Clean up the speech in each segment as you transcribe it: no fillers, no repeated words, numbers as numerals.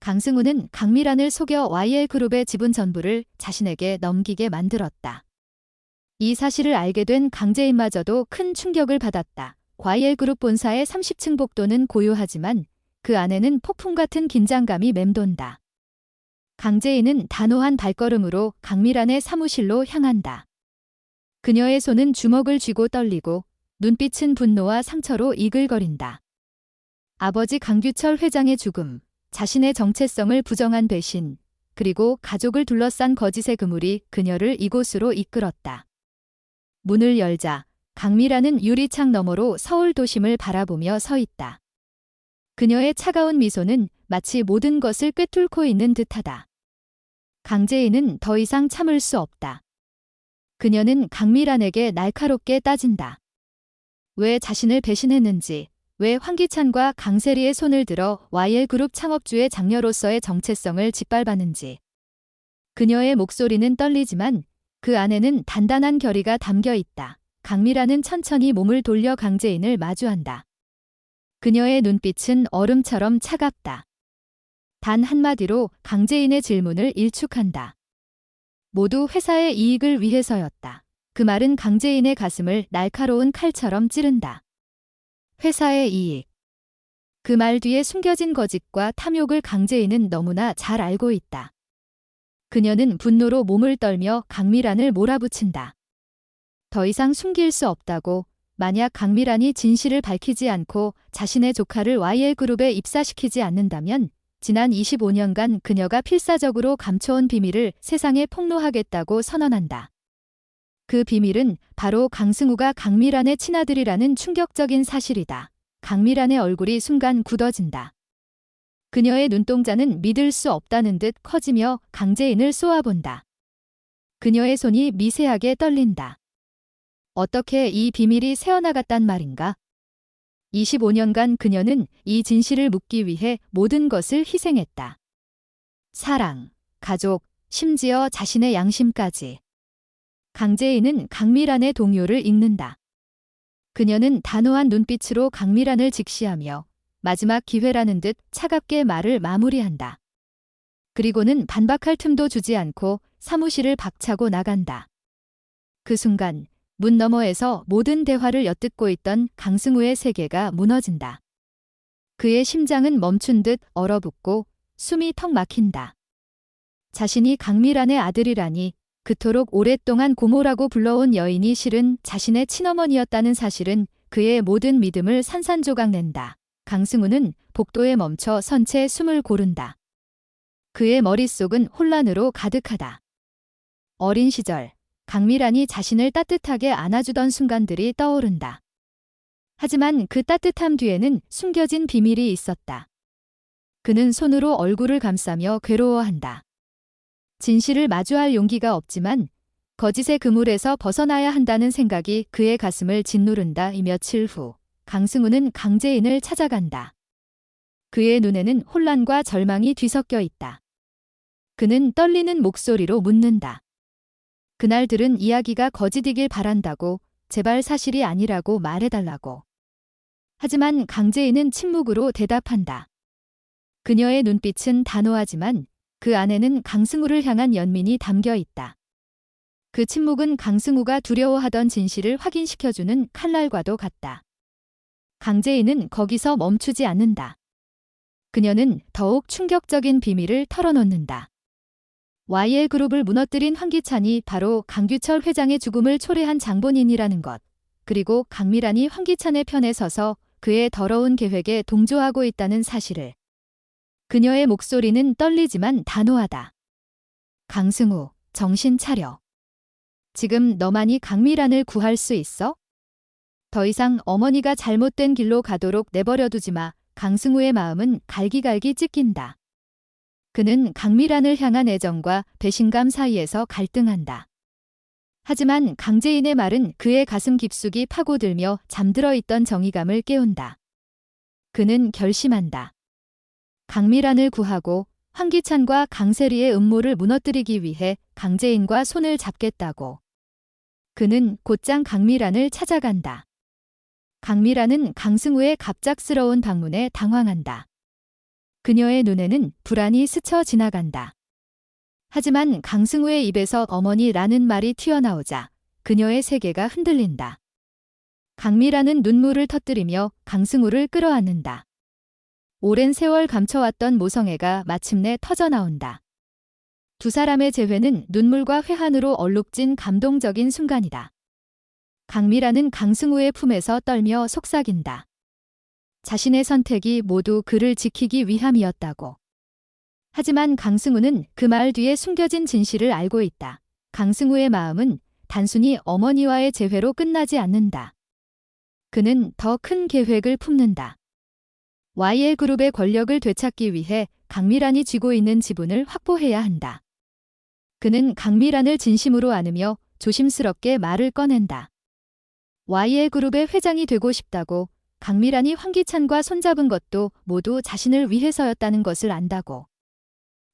강승우는 강미란을 속여 YL그룹의 지분 전부를 자신에게 넘기게 만들었다. 이 사실을 알게 된 강재인마저도 큰 충격을 받았다. YL그룹 본사의 30층 복도는 고요하지만 그 안에는 폭풍 같은 긴장감이 맴돈다. 강재인은 단호한 발걸음으로 강미란의 사무실로 향한다. 그녀의 손은 주먹을 쥐고 떨리고 눈빛은 분노와 상처로 이글거린다. 아버지 강규철 회장의 죽음, 자신의 정체성을 부정한 배신, 그리고 가족을 둘러싼 거짓의 그물이 그녀를 이곳으로 이끌었다. 문을 열자 강미란은 유리창 너머로 서울 도심을 바라보며 서 있다. 그녀의 차가운 미소는 마치 모든 것을 꿰뚫고 있는 듯하다. 강재인은 더 이상 참을 수 없다. 그녀는 강미란에게 날카롭게 따진다. 왜 자신을 배신했는지, 왜 황기찬과 강세리의 손을 들어 YL그룹 창업주의 장녀로서의 정체성을 짓밟았는지. 그녀의 목소리는 떨리지만 그 안에는 단단한 결의가 담겨 있다. 강미란은 천천히 몸을 돌려 강재인을 마주한다. 그녀의 눈빛은 얼음처럼 차갑다. 단 한마디로 강재인의 질문을 일축한다. 모두 회사의 이익을 위해서였다. 그 말은 강재인의 가슴을 날카로운 칼처럼 찌른다. 회사의 이익. 그 말 뒤에 숨겨진 거짓과 탐욕을 강재인은 너무나 잘 알고 있다. 그녀는 분노로 몸을 떨며 강미란을 몰아붙인다. 더 이상 숨길 수 없다고. 만약 강미란이 진실을 밝히지 않고 자신의 조카를 YL그룹에 입사시키지 않는다면 지난 25년간 그녀가 필사적으로 감춰온 비밀을 세상에 폭로하겠다고 선언한다. 그 비밀은 바로 강승우가 강미란의 친아들이라는 충격적인 사실이다. 강미란의 얼굴이 순간 굳어진다. 그녀의 눈동자는 믿을 수 없다는 듯 커지며 강재인을 쏘아본다. 그녀의 손이 미세하게 떨린다. 어떻게 이 비밀이 새어나갔단 말인가? 25년간 그녀는 이 진실을 묻기 위해 모든 것을 희생했다. 사랑, 가족, 심지어 자신의 양심까지. 강재인은 강미란의 동요를 읽는다. 그녀는 단호한 눈빛으로 강미란을 직시하며 마지막 기회라는 듯 차갑게 말을 마무리한다. 그리고는 반박할 틈도 주지 않고 사무실을 박차고 나간다. 그 순간 문 너머에서 모든 대화를 엿듣고 있던 강승우의 세계가 무너진다. 그의 심장은 멈춘 듯 얼어붙고 숨이 턱 막힌다. 자신이 강미란의 아들이라니, 그토록 오랫동안 고모라고 불러온 여인이 실은 자신의 친어머니였다는 사실은 그의 모든 믿음을 산산조각낸다. 강승우는 복도에 멈춰 선 채 숨을 고른다. 그의 머릿속은 혼란으로 가득하다. 어린 시절, 강미란이 자신을 따뜻하게 안아주던 순간들이 떠오른다. 하지만 그 따뜻함 뒤에는 숨겨진 비밀이 있었다. 그는 손으로 얼굴을 감싸며 괴로워한다. 진실을 마주할 용기가 없지만 거짓의 그물에서 벗어나야 한다는 생각이 그의 가슴을 짓누른다. 이 며칠 후 강승우는 강재인을 찾아간다. 그의 눈에는 혼란과 절망이 뒤섞여 있다. 그는 떨리는 목소리로 묻는다. 그날 들은 이야기가 거짓이길 바란다고, 제발 사실이 아니라고 말해달라고. 하지만 강재인은 침묵으로 대답한다. 그녀의 눈빛은 단호하지만 그 안에는 강승우를 향한 연민이 담겨 있다. 그 침묵은 강승우가 두려워하던 진실을 확인시켜주는 칼날과도 같다. 강재인은 거기서 멈추지 않는다. 그녀는 더욱 충격적인 비밀을 털어놓는다. YL그룹을 무너뜨린 황기찬이 바로 강규철 회장의 죽음을 초래한 장본인이라는 것, 그리고 강미란이 황기찬의 편에 서서 그의 더러운 계획에 동조하고 있다는 사실을. 그녀의 목소리는 떨리지만 단호하다. 강승우, 정신 차려. 지금 너만이 강미란을 구할 수 있어? 더 이상 어머니가 잘못된 길로 가도록 내버려두지 마. 강승우의 마음은 갈기갈기 찢긴다. 그는 강미란을 향한 애정과 배신감 사이에서 갈등한다. 하지만 강재인의 말은 그의 가슴 깊숙이 파고들며 잠들어 있던 정의감을 깨운다. 그는 결심한다. 강미란을 구하고 황기찬과 강세리의 음모를 무너뜨리기 위해 강재인과 손을 잡겠다고. 그는 곧장 강미란을 찾아간다. 강미란은 강승우의 갑작스러운 방문에 당황한다. 그녀의 눈에는 불안이 스쳐 지나간다. 하지만 강승우의 입에서 어머니라는 말이 튀어나오자 그녀의 세계가 흔들린다. 강미라는 눈물을 터뜨리며 강승우를 끌어안는다. 오랜 세월 감춰왔던 모성애가 마침내 터져나온다. 두 사람의 재회는 눈물과 회한으로 얼룩진 감동적인 순간이다. 강미라는 강승우의 품에서 떨며 속삭인다. 자신의 선택이 모두 그를 지키기 위함이었다고. 하지만 강승우는 그 말 뒤에 숨겨진 진실을 알고 있다. 강승우의 마음은 단순히 어머니와의 재회로 끝나지 않는다. 그는 더 큰 계획을 품는다. YL그룹의 권력을 되찾기 위해 강미란이 쥐고 있는 지분을 확보해야 한다. 그는 강미란을 진심으로 안으며 조심스럽게 말을 꺼낸다. YL그룹의 회장이 되고 싶다고, 강미란이 황기찬과 손잡은 것도 모두 자신을 위해서였다는 것을 안다고.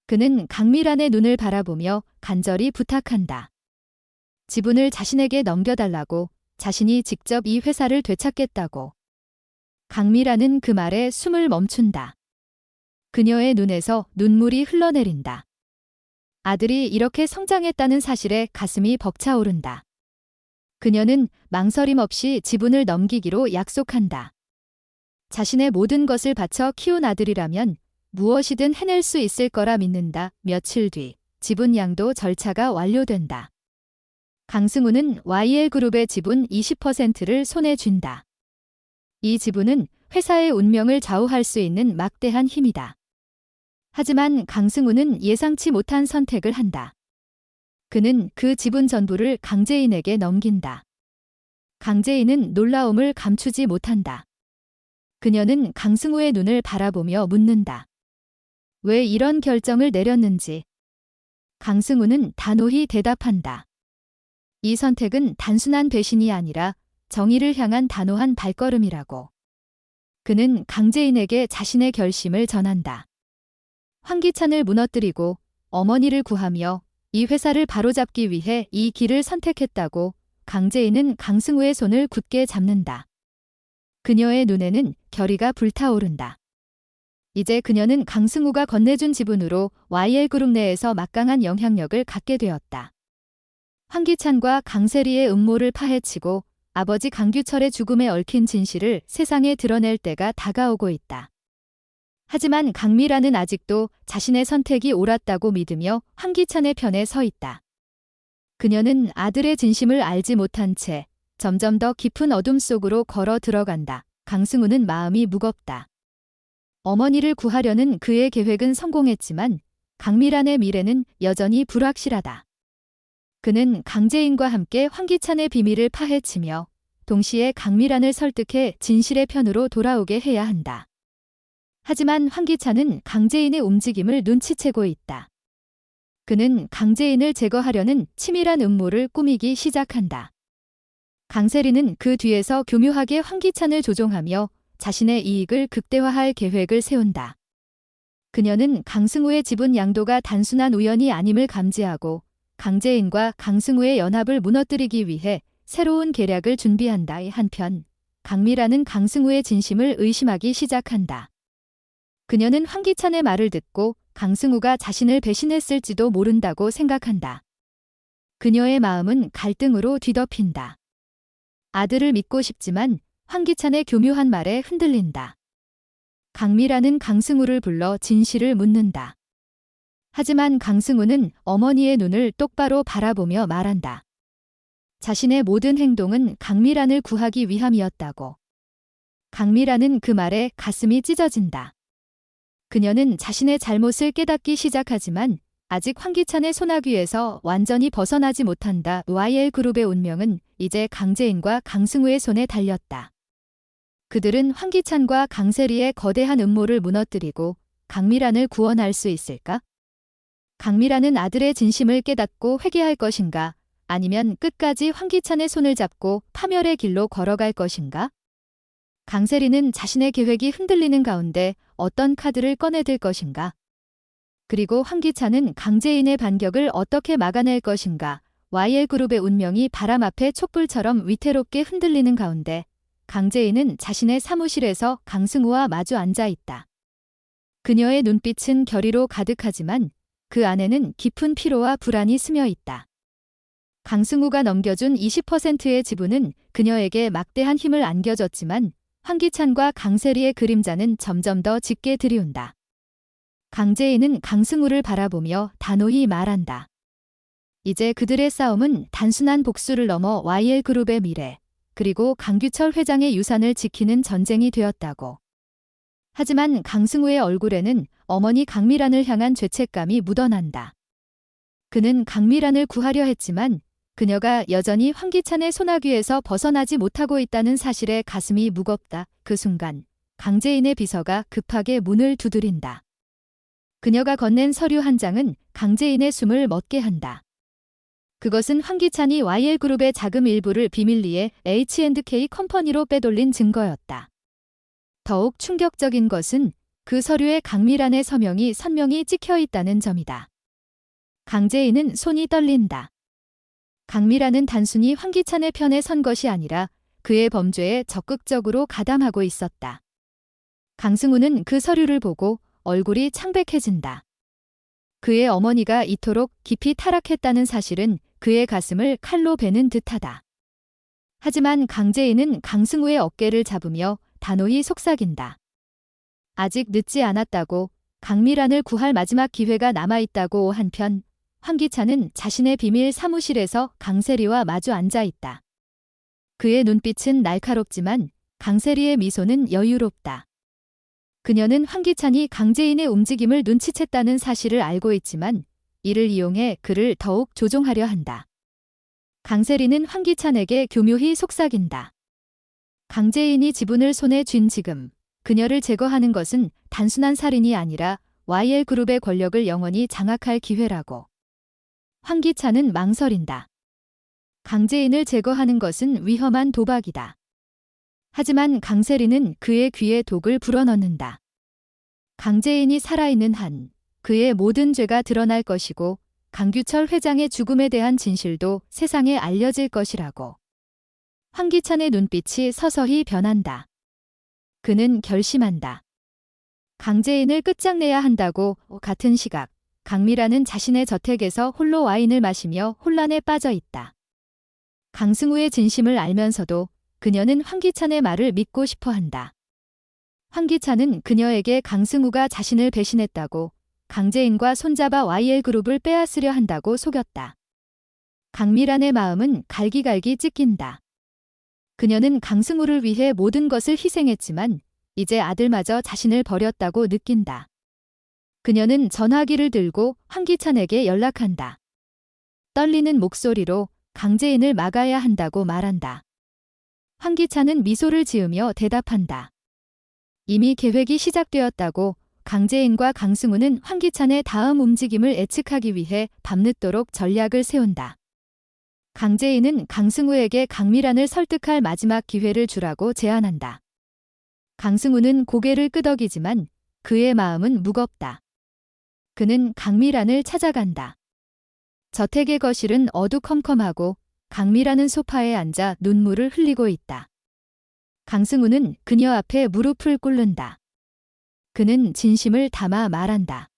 그는 강미란의 눈을 바라보며 간절히 부탁한다. 지분을 자신에게 넘겨달라고, 자신이 직접 이 회사를 되찾겠다고. 강미란은 그 말에 숨을 멈춘다. 그녀의 눈에서 눈물이 흘러내린다. 아들이 이렇게 성장했다는 사실에 가슴이 벅차오른다. 그녀는 망설임 없이 지분을 넘기기로 약속한다. 자신의 모든 것을 바쳐 키운 아들이라면 무엇이든 해낼 수 있을 거라 믿는다. 며칠 뒤 지분 양도 절차가 완료된다. 강승우는 YL그룹의 지분 20%를 손에 쥔다. 이 지분은 회사의 운명을 좌우할 수 있는 막대한 힘이다. 하지만 강승우는 예상치 못한 선택을 한다. 그는 그 지분 전부를 강재인에게 넘긴다. 강재인은 놀라움을 감추지 못한다. 그녀는 강승우의 눈을 바라보며 묻는다. 왜 이런 결정을 내렸는지. 강승우는 단호히 대답한다. 이 선택은 단순한 배신이 아니라 정의를 향한 단호한 발걸음이라고. 그는 강재인에게 자신의 결심을 전한다. 황기찬을 무너뜨리고 어머니를 구하며 이 회사를 바로잡기 위해 이 길을 선택했다고. 강재인은 강승우의 손을 굳게 잡는다. 그녀의 눈에는 결의가 불타오른다. 이제 그녀는 강승우가 건네준 지분으로 YL그룹 내에서 막강한 영향력을 갖게 되었다. 황기찬과 강세리의 음모를 파헤치고 아버지 강규철의 죽음에 얽힌 진실을 세상에 드러낼 때가 다가오고 있다. 하지만 강미란은 아직도 자신의 선택이 옳았다고 믿으며 황기찬의 편에 서 있다. 그녀는 아들의 진심을 알지 못한 채 점점 더 깊은 어둠 속으로 걸어 들어간다. 강승우는 마음이 무겁다. 어머니를 구하려는 그의 계획은 성공했지만 강미란의 미래는 여전히 불확실하다. 그는 강재인과 함께 황기찬의 비밀을 파헤치며 동시에 강미란을 설득해 진실의 편으로 돌아오게 해야 한다. 하지만 황기찬은 강재인의 움직임을 눈치채고 있다. 그는 강재인을 제거하려는 치밀한 음모를 꾸미기 시작한다. 강세리는 그 뒤에서 교묘하게 황기찬을 조종하며 자신의 이익을 극대화할 계획을 세운다. 그녀는 강승우의 지분 양도가 단순한 우연이 아님을 감지하고 강재인과 강승우의 연합을 무너뜨리기 위해 새로운 계략을 준비한다. 한편 강미라는 강승우의 진심을 의심하기 시작한다. 그녀는 황기찬의 말을 듣고 강승우가 자신을 배신했을지도 모른다고 생각한다. 그녀의 마음은 갈등으로 뒤덮인다. 아들을 믿고 싶지만 황기찬의 교묘한 말에 흔들린다. 강미라는 강승우를 불러 진실을 묻는다. 하지만 강승우는 어머니의 눈을 똑바로 바라보며 말한다. 자신의 모든 행동은 강미란을 구하기 위함이었다고. 강미란은 그 말에 가슴이 찢어진다. 그녀는 자신의 잘못을 깨닫기 시작하지만 아직 황기찬의 손아귀에서 완전히 벗어나지 못한다. YL그룹의 운명은 이제 강재인과 강승우의 손에 달렸다. 그들은 황기찬과 강세리의 거대한 음모를 무너뜨리고 강미란을 구원할 수 있을까? 강미란은 아들의 진심을 깨닫고 회개할 것인가? 아니면 끝까지 황기찬의 손을 잡고 파멸의 길로 걸어갈 것인가? 강세리는 자신의 계획이 흔들리는 가운데 어떤 카드를 꺼내들 것인가? 그리고 황기찬은 강재인의 반격을 어떻게 막아낼 것인가? YL그룹의 운명이 바람 앞에 촛불처럼 위태롭게 흔들리는 가운데 강재인은 자신의 사무실에서 강승우와 마주 앉아 있다. 그녀의 눈빛은 결의로 가득하지만 그 안에는 깊은 피로와 불안이 스며 있다. 강승우가 넘겨준 20%의 지분은 그녀에게 막대한 힘을 안겨줬지만 황기찬과 강세리의 그림자는 점점 더 짙게 들이운다. 강재인은 강승우를 바라보며 단호히 말한다. 이제 그들의 싸움은 단순한 복수를 넘어 YL그룹의 미래, 그리고 강규철 회장의 유산을 지키는 전쟁이 되었다고. 하지만 강승우의 얼굴에는 어머니 강미란을 향한 죄책감이 묻어난다. 그는 강미란을 구하려 했지만 그녀가 여전히 황기찬의 소나귀에서 벗어나지 못하고 있다는 사실에 가슴이 무겁다. 그 순간 강재인의 비서가 급하게 문을 두드린다. 그녀가 건넨 서류 한 장은 강재인의 숨을 멎게 한다. 그것은 황기찬이 YL그룹의 자금 일부를 비밀리에 H&K 컴퍼니로 빼돌린 증거였다. 더욱 충격적인 것은 그 서류에 강미란의 서명이 선명히 찍혀 있다는 점이다. 강재인은 손이 떨린다. 강미란은 단순히 황기찬의 편에 선 것이 아니라 그의 범죄에 적극적으로 가담하고 있었다. 강승우는 그 서류를 보고 얼굴이 창백해진다. 그의 어머니가 이토록 깊이 타락했다는 사실은 그의 가슴을 칼로 베는 듯하다. 하지만 강재인은 강승우의 어깨를 잡으며 단호히 속삭인다. 아직 늦지 않았다고, 강미란을 구할 마지막 기회가 남아있다고. 한편 황기찬은 자신의 비밀 사무실에서 강세리와 마주 앉아 있다. 그의 눈빛은 날카롭지만 강세리의 미소는 여유롭다. 그녀는 황기찬이 강재인의 움직임을 눈치챘다는 사실을 알고 있지만 이를 이용해 그를 더욱 조종하려 한다. 강세리는 황기찬에게 교묘히 속삭인다. 강재인이 지분을 손에 쥔 지금 그녀를 제거하는 것은 단순한 살인이 아니라 YL그룹의 권력을 영원히 장악할 기회라고. 황기찬은 망설인다. 강재인을 제거하는 것은 위험한 도박이다. 하지만 강세리는 그의 귀에 독을 불어넣는다. 강재인이 살아있는 한 그의 모든 죄가 드러날 것이고 강규철 회장의 죽음에 대한 진실도 세상에 알려질 것이라고. 황기찬의 눈빛이 서서히 변한다. 그는 결심한다. 강재인을 끝장내야 한다고. 같은 시각 강미란은 자신의 저택에서 홀로 와인을 마시며 혼란에 빠져 있다. 강승우의 진심을 알면서도 그녀는 황기찬의 말을 믿고 싶어 한다. 황기찬은 그녀에게 강승우가 자신을 배신했다고, 강재인과 손잡아 YL그룹을 빼앗으려 한다고 속였다. 강미란의 마음은 갈기갈기 찢긴다. 그녀는 강승우를 위해 모든 것을 희생했지만 이제 아들마저 자신을 버렸다고 느낀다. 그녀는 전화기를 들고 황기찬에게 연락한다. 떨리는 목소리로 강재인을 막아야 한다고 말한다. 황기찬은 미소를 지으며 대답한다. 이미 계획이 시작되었다고. 강재인과 강승우는 황기찬의 다음 움직임을 예측하기 위해 밤늦도록 전략을 세운다. 강재인은 강승우에게 강미란을 설득할 마지막 기회를 주라고 제안한다. 강승우는 고개를 끄덕이지만 그의 마음은 무겁다. 그는 강미란을 찾아간다. 저택의 거실은 어두컴컴하고 강미란은 소파에 앉아 눈물을 흘리고 있다. 강승우는 그녀 앞에 무릎을 꿇는다. 그는 진심을 담아 말한다.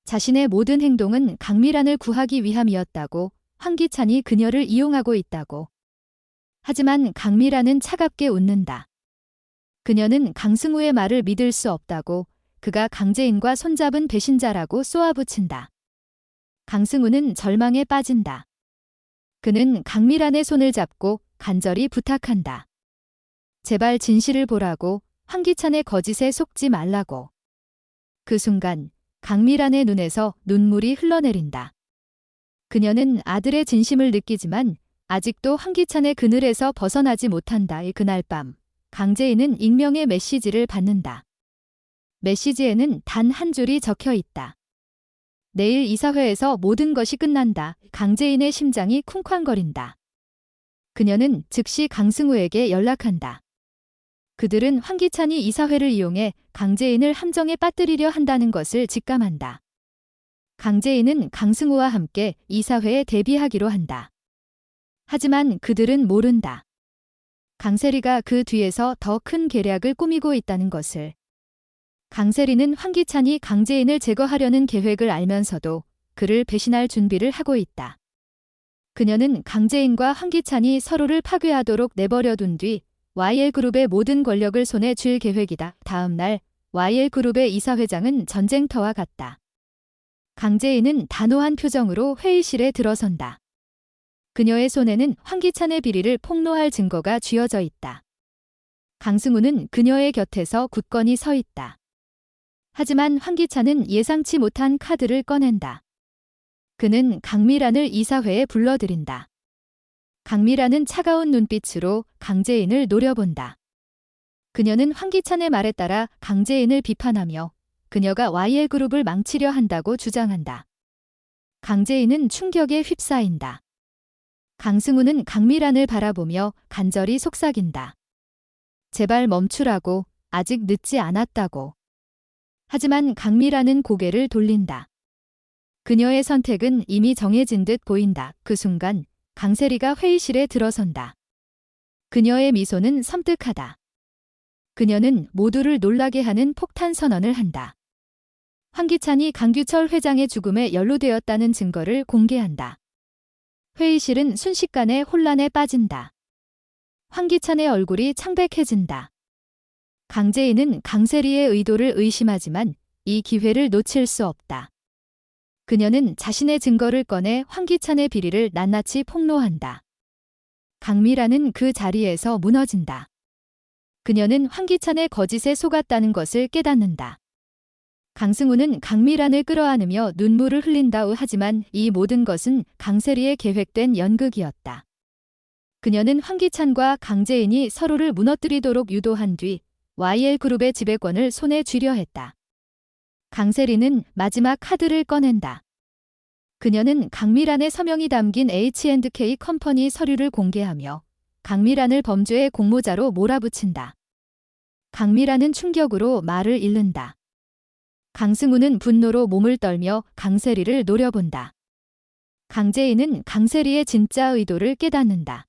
자신의 모든 행동은 강미란을 구하기 위함이었다고, 황기찬이 그녀를 이용하고 있다고. 하지만 강미란은 차갑게 웃는다. 그녀는 강승우의 말을 믿을 수 없다고, 그가 강재인과 손잡은 배신자라고 쏘아붙인다. 강승우는 절망에 빠진다. 그는 강미란의 손을 잡고 간절히 부탁한다. 제발 진실을 보라고, 황기찬의 거짓에 속지 말라고. 그 순간 강미란의 눈에서 눈물이 흘러내린다. 그녀는 아들의 진심을 느끼지만 아직도 황기찬의 그늘에서 벗어나지 못한다. 그날 밤 강재인은 익명의 메시지를 받는다. 메시지에는 단 한 줄이 적혀 있다. 내일 이사회에서 모든 것이 끝난다. 강재인의 심장이 쿵쾅거린다. 그녀는 즉시 강승우에게 연락한다. 그들은 황기찬이 이사회를 이용해 강재인을 함정에 빠뜨리려 한다는 것을 직감한다. 강재인은 강승우와 함께 이사회에 데뷔하기로 한다. 하지만 그들은 모른다. 강세리가 그 뒤에서 더 큰 계략을 꾸미고 있다는 것을. 강세리는 황기찬이 강재인을 제거하려는 계획을 알면서도 그를 배신할 준비를 하고 있다. 그녀는 강재인과 황기찬이 서로를 파괴하도록 내버려둔 뒤 YL그룹의 모든 권력을 손에 쥘 계획이다. 다음 날 YL그룹의 이사회장은 전쟁터와 같다. 강재인은 단호한 표정으로 회의실에 들어선다. 그녀의 손에는 황기찬의 비리를 폭로할 증거가 쥐어져 있다. 강승우는 그녀의 곁에서 굳건히 서 있다. 하지만 황기찬은 예상치 못한 카드를 꺼낸다. 그는 강미란을 이사회에 불러들인다. 강미란은 차가운 눈빛으로 강재인을 노려본다. 그녀는 황기찬의 말에 따라 강재인을 비판하며 그녀가 YL그룹을 망치려 한다고 주장한다. 강재인은 충격에 휩싸인다. 강승우는 강미란을 바라보며 간절히 속삭인다. 제발 멈추라고, 아직 늦지 않았다고. 하지만 강미란은 고개를 돌린다. 그녀의 선택은 이미 정해진 듯 보인다. 그 순간 강세리가 회의실에 들어선다. 그녀의 미소는 섬뜩하다. 그녀는 모두를 놀라게 하는 폭탄 선언을 한다. 황기찬이 강규철 회장의 죽음에 연루되었다는 증거를 공개한다. 회의실은 순식간에 혼란에 빠진다. 황기찬의 얼굴이 창백해진다. 강재인은 강세리의 의도를 의심하지만 이 기회를 놓칠 수 없다. 그녀는 자신의 증거를 꺼내 황기찬의 비리를 낱낱이 폭로한다. 강미란은 그 자리에서 무너진다. 그녀는 황기찬의 거짓에 속았다는 것을 깨닫는다. 강승우는 강미란을 끌어안으며 눈물을 흘린다. 하지만 이 모든 것은 강세리의 계획된 연극이었다. 그녀는 황기찬과 강재인이 서로를 무너뜨리도록 유도한 뒤 YL그룹의 지배권을 손에 쥐려 했다. 강세리는 마지막 카드를 꺼낸다. 그녀는 강미란의 서명이 담긴 H&K 컴퍼니 서류를 공개하며 강미란을 범죄의 공모자로 몰아붙인다. 강미란은 충격으로 말을 잃는다. 강승우는 분노로 몸을 떨며 강세리를 노려본다. 강재인은 강세리의 진짜 의도를 깨닫는다.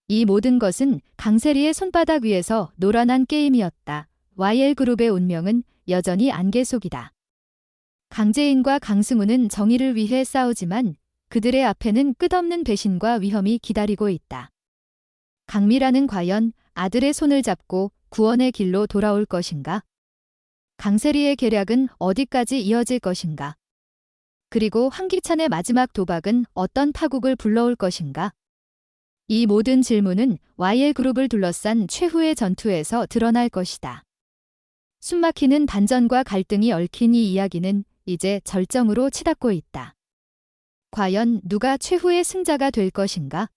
이 모든 것은 강세리의 손바닥 위에서 노란한 게임이었다. YL그룹의 운명은 여전히 안개 속이다. 강재인과 강승우는 정의를 위해 싸우지만 그들의 앞에는 끝없는 배신과 위험이 기다리고 있다. 강미란은 과연 아들의 손을 잡고 구원의 길로 돌아올 것인가? 강세리의 계략은 어디까지 이어질 것인가? 그리고 황기찬의 마지막 도박은 어떤 파국을 불러올 것인가? 이 모든 질문은 YL그룹을 둘러싼 최후의 전투에서 드러날 것이다. 숨막히는 반전과 갈등이 얽힌 이 이야기는 이제 절정으로 치닫고 있다. 과연 누가 최후의 승자가 될 것인가?